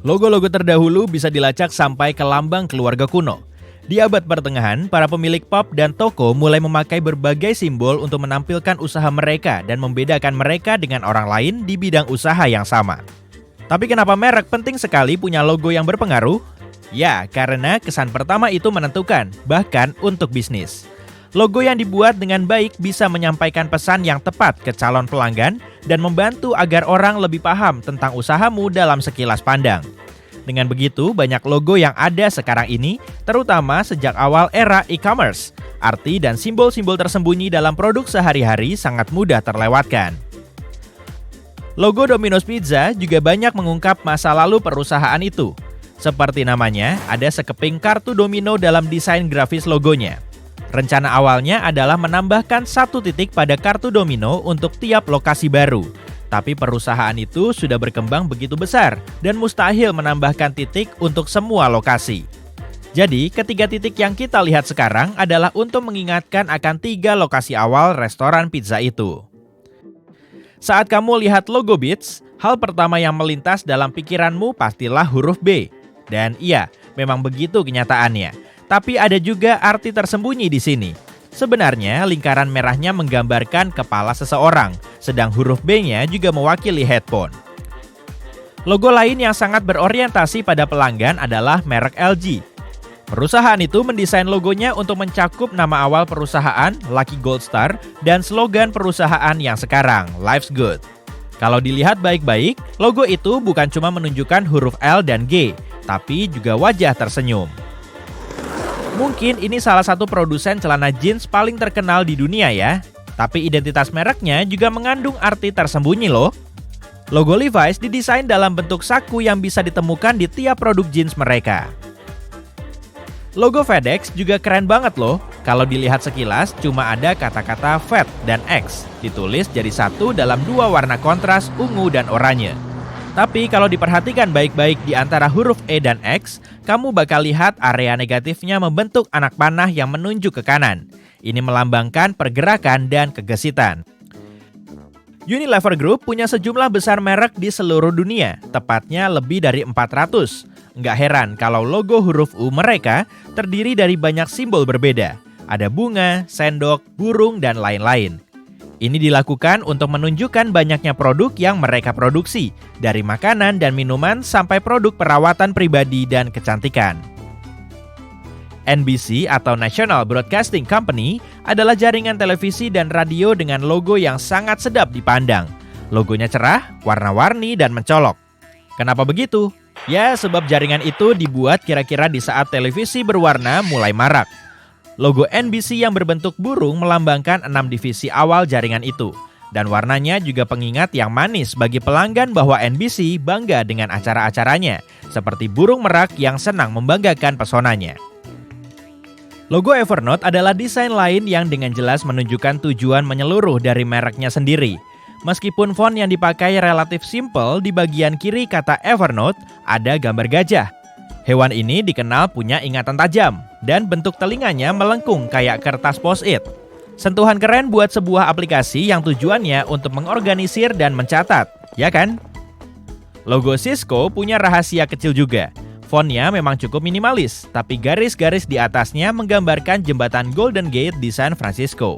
Logo-logo terdahulu bisa dilacak sampai ke lambang keluarga kuno. Di abad pertengahan, para pemilik pub dan toko mulai memakai berbagai simbol untuk menampilkan usaha mereka dan membedakan mereka dengan orang lain di bidang usaha yang sama. Tapi kenapa merek penting sekali punya logo yang berpengaruh? Ya, karena kesan pertama itu menentukan, bahkan untuk bisnis. Logo yang dibuat dengan baik bisa menyampaikan pesan yang tepat ke calon pelanggan dan membantu agar orang lebih paham tentang usahamu dalam sekilas pandang. Dengan begitu, banyak logo yang ada sekarang ini, terutama sejak awal era e-commerce. Arti dan simbol-simbol tersembunyi dalam produk sehari-hari sangat mudah terlewatkan. Logo Domino's Pizza juga banyak mengungkap masa lalu perusahaan itu. Seperti namanya, ada sekeping kartu domino dalam desain grafis logonya. Rencana awalnya adalah menambahkan satu titik pada kartu domino untuk tiap lokasi baru. Tapi perusahaan itu sudah berkembang begitu besar dan mustahil menambahkan titik untuk semua lokasi. Jadi, ketiga titik yang kita lihat sekarang adalah untuk mengingatkan akan 3 lokasi awal restoran pizza itu. Saat kamu lihat logo Beats, hal pertama yang melintas dalam pikiranmu pastilah huruf B. Dan iya, memang begitu kenyataannya. Tapi ada juga arti tersembunyi di sini. Sebenarnya, lingkaran merahnya menggambarkan kepala seseorang, sedang huruf B-nya juga mewakili headphone. Logo lain yang sangat berorientasi pada pelanggan adalah merek LG. Perusahaan itu mendesain logonya untuk mencakup nama awal perusahaan, Lucky Gold Star, dan slogan perusahaan yang sekarang, Life's Good. Kalau dilihat baik-baik, logo itu bukan cuma menunjukkan huruf L dan G, tapi juga wajah tersenyum. Mungkin ini salah satu produsen celana jeans paling terkenal di dunia ya. Tapi identitas mereknya juga mengandung arti tersembunyi loh. Logo Levi's didesain dalam bentuk saku yang bisa ditemukan di tiap produk jeans mereka. Logo FedEx juga keren banget loh. Kalau dilihat sekilas cuma ada kata-kata Fed dan X ditulis jadi satu dalam 2 warna kontras ungu dan oranye. Tapi kalau diperhatikan baik-baik di antara huruf E dan X, kamu bakal lihat area negatifnya membentuk anak panah yang menunjuk ke kanan. Ini melambangkan pergerakan dan kegesitan. Unilever Group punya sejumlah besar merek di seluruh dunia, tepatnya lebih dari 400. Nggak heran kalau logo huruf U mereka terdiri dari banyak simbol berbeda. Ada bunga, sendok, burung, dan lain-lain. Ini dilakukan untuk menunjukkan banyaknya produk yang mereka produksi, dari makanan dan minuman sampai produk perawatan pribadi dan kecantikan. NBC atau National Broadcasting Company adalah jaringan televisi dan radio dengan logo yang sangat sedap dipandang. Logonya cerah, warna-warni, dan mencolok. Kenapa begitu? Ya, sebab jaringan itu dibuat kira-kira di saat televisi berwarna mulai marak. Logo NBC yang berbentuk burung melambangkan 6 divisi awal jaringan itu. Dan warnanya juga pengingat yang manis bagi pelanggan bahwa NBC bangga dengan acara-acaranya, seperti burung merak yang senang membanggakan pesonanya. Logo Evernote adalah desain lain yang dengan jelas menunjukkan tujuan menyeluruh dari mereknya sendiri. Meskipun font yang dipakai relatif simple, di bagian kiri kata Evernote ada gambar gajah. Hewan ini dikenal punya ingatan tajam, dan bentuk telinganya melengkung kayak kertas post-it. Sentuhan keren buat sebuah aplikasi yang tujuannya untuk mengorganisir dan mencatat, ya kan? Logo Cisco punya rahasia kecil juga. Fontnya memang cukup minimalis, tapi garis-garis di atasnya menggambarkan jembatan Golden Gate di San Francisco.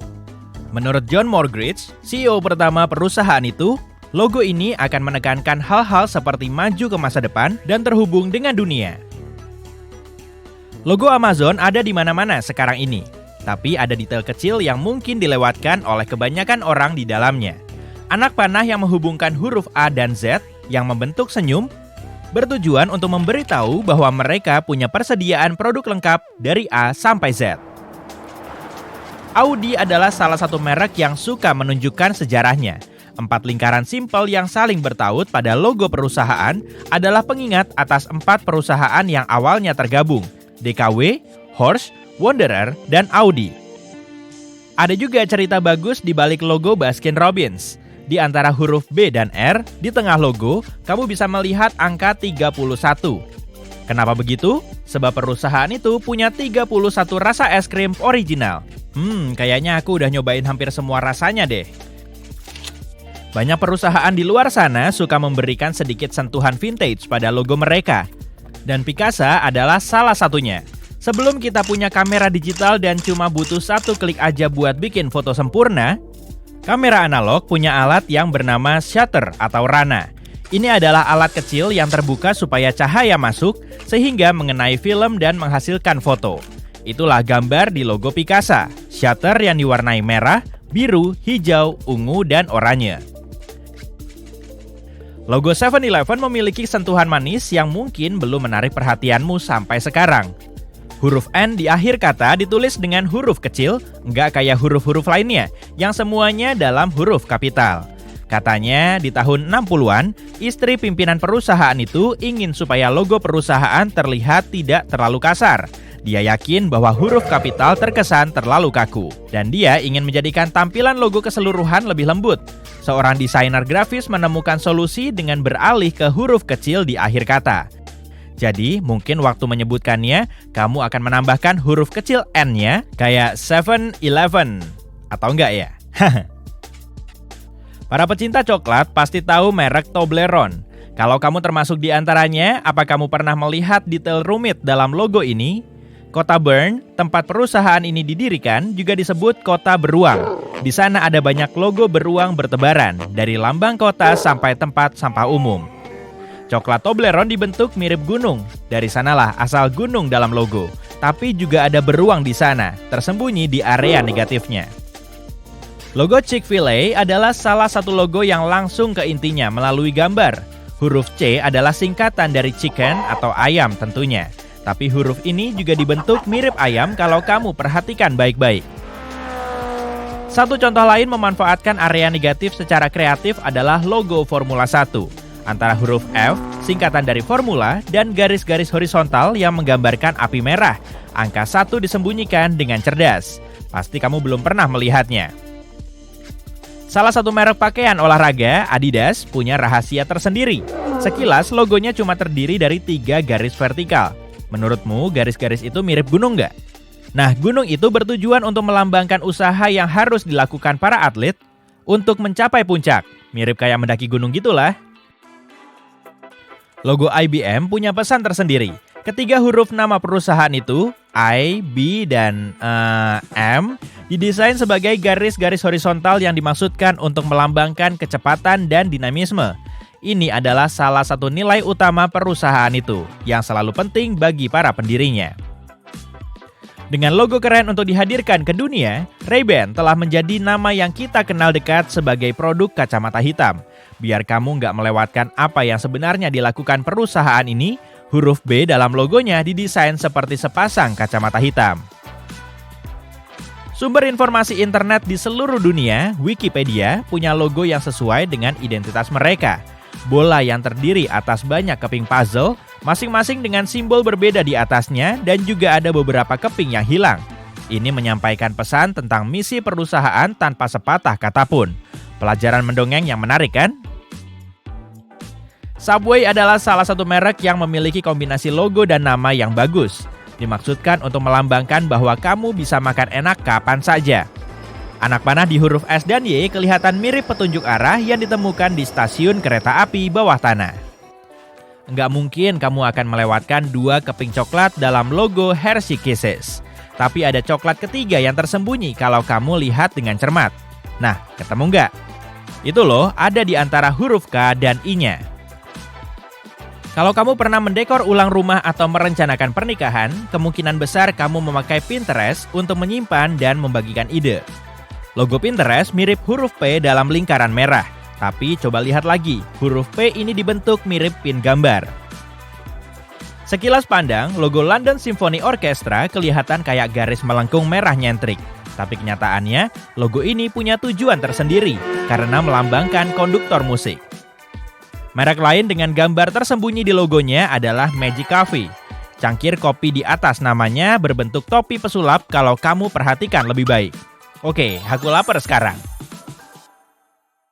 Menurut John Morgridge, CEO pertama perusahaan itu, logo ini akan menekankan hal-hal seperti maju ke masa depan dan terhubung dengan dunia. Logo Amazon ada di mana-mana sekarang ini, tapi ada detail kecil yang mungkin dilewatkan oleh kebanyakan orang di dalamnya. Anak panah yang menghubungkan huruf A dan Z yang membentuk senyum bertujuan untuk memberitahu bahwa mereka punya persediaan produk lengkap dari A sampai Z. Audi adalah salah satu merek yang suka menunjukkan sejarahnya. 4 lingkaran simpel yang saling bertaut pada logo perusahaan adalah pengingat atas 4 perusahaan yang awalnya tergabung, DKW, Horsch, Wanderer, dan Audi. Ada juga cerita bagus di balik logo Baskin Robbins. Di antara huruf B dan R, di tengah logo, kamu bisa melihat angka 31. Kenapa begitu? Sebab perusahaan itu punya 31 rasa es krim original. Kayaknya aku udah nyobain hampir semua rasanya deh. Banyak perusahaan di luar sana suka memberikan sedikit sentuhan vintage pada logo mereka. Dan Picasa adalah salah satunya. Sebelum kita punya kamera digital dan cuma butuh satu klik aja buat bikin foto sempurna, kamera analog punya alat yang bernama shutter atau rana. Ini adalah alat kecil yang terbuka supaya cahaya masuk sehingga mengenai film dan menghasilkan foto. Itulah gambar di logo Picasa, shutter yang diwarnai merah, biru, hijau, ungu, dan oranye. Logo 7-Eleven memiliki sentuhan manis yang mungkin belum menarik perhatianmu sampai sekarang. Huruf N di akhir kata ditulis dengan huruf kecil, nggak kayak huruf-huruf lainnya yang semuanya dalam huruf kapital. Katanya di tahun 60-an, istri pimpinan perusahaan itu ingin supaya logo perusahaan terlihat tidak terlalu kasar. Dia yakin bahwa huruf kapital terkesan terlalu kaku, dan dia ingin menjadikan tampilan logo keseluruhan lebih lembut. Seorang desainer grafis menemukan solusi dengan beralih ke huruf kecil di akhir kata. Jadi, mungkin waktu menyebutkannya, kamu akan menambahkan huruf kecil N-nya kayak 7-Eleven. Atau enggak ya? Para pecinta coklat pasti tahu merek Toblerone. Kalau kamu termasuk di antaranya, apa kamu pernah melihat detail rumit dalam logo ini? Kota Bern, tempat perusahaan ini didirikan, juga disebut kota beruang. Di sana ada banyak logo beruang bertebaran, dari lambang kota sampai tempat sampah umum. Coklat Toblerone dibentuk mirip gunung, dari sanalah asal gunung dalam logo. Tapi juga ada beruang di sana, tersembunyi di area negatifnya. Logo Chick-fil-A adalah salah satu logo yang langsung ke intinya melalui gambar. Huruf C adalah singkatan dari chicken atau ayam tentunya. Tapi huruf ini juga dibentuk mirip ayam kalau kamu perhatikan baik-baik. Satu contoh lain memanfaatkan area negatif secara kreatif adalah logo Formula 1. Antara huruf F, singkatan dari formula, dan garis-garis horizontal yang menggambarkan api merah. Angka 1 disembunyikan dengan cerdas. Pasti kamu belum pernah melihatnya. Salah satu merek pakaian olahraga, Adidas, punya rahasia tersendiri. Sekilas logonya cuma terdiri dari 3 garis vertikal. Menurutmu garis-garis itu mirip gunung nggak? Nah, gunung itu bertujuan untuk melambangkan usaha yang harus dilakukan para atlet untuk mencapai puncak. Mirip kayak mendaki gunung gitulah. Logo IBM punya pesan tersendiri. Ketiga huruf nama perusahaan itu, I, B, dan M, didesain sebagai garis-garis horizontal yang dimaksudkan untuk melambangkan kecepatan dan dinamisme. Ini adalah salah satu nilai utama perusahaan itu, yang selalu penting bagi para pendirinya. Dengan logo keren untuk dihadirkan ke dunia, Ray-Ban telah menjadi nama yang kita kenal dekat sebagai produk kacamata hitam. Biar kamu nggak melewatkan apa yang sebenarnya dilakukan perusahaan ini, huruf B dalam logonya didesain seperti sepasang kacamata hitam. Sumber informasi internet di seluruh dunia, Wikipedia, punya logo yang sesuai dengan identitas mereka. Bola yang terdiri atas banyak keping puzzle, masing-masing dengan simbol berbeda di atasnya dan juga ada beberapa keping yang hilang. Ini menyampaikan pesan tentang misi perusahaan tanpa sepatah kata pun. Pelajaran mendongeng yang menarik kan? Subway adalah salah satu merek yang memiliki kombinasi logo dan nama yang bagus. Dimaksudkan untuk melambangkan bahwa kamu bisa makan enak kapan saja. Anak panah di huruf S dan Y kelihatan mirip petunjuk arah yang ditemukan di stasiun kereta api bawah tanah. Nggak mungkin kamu akan melewatkan 2 keping coklat dalam logo Hershey Kisses. Tapi ada coklat ketiga yang tersembunyi kalau kamu lihat dengan cermat. Nah, ketemu nggak? Itu loh, ada di antara huruf K dan I-nya. Kalau kamu pernah mendekor ulang rumah atau merencanakan pernikahan, kemungkinan besar kamu memakai Pinterest untuk menyimpan dan membagikan ide. Logo Pinterest mirip huruf P dalam lingkaran merah. Tapi coba lihat lagi, huruf P ini dibentuk mirip pin gambar. Sekilas pandang, logo London Symphony Orchestra kelihatan kayak garis melengkung merah nyentrik. Tapi kenyataannya, logo ini punya tujuan tersendiri karena melambangkan konduktor musik. Merek lain dengan gambar tersembunyi di logonya adalah Magic Coffee. Cangkir kopi di atas namanya berbentuk topi pesulap kalau kamu perhatikan lebih baik. Oke, aku lapar sekarang.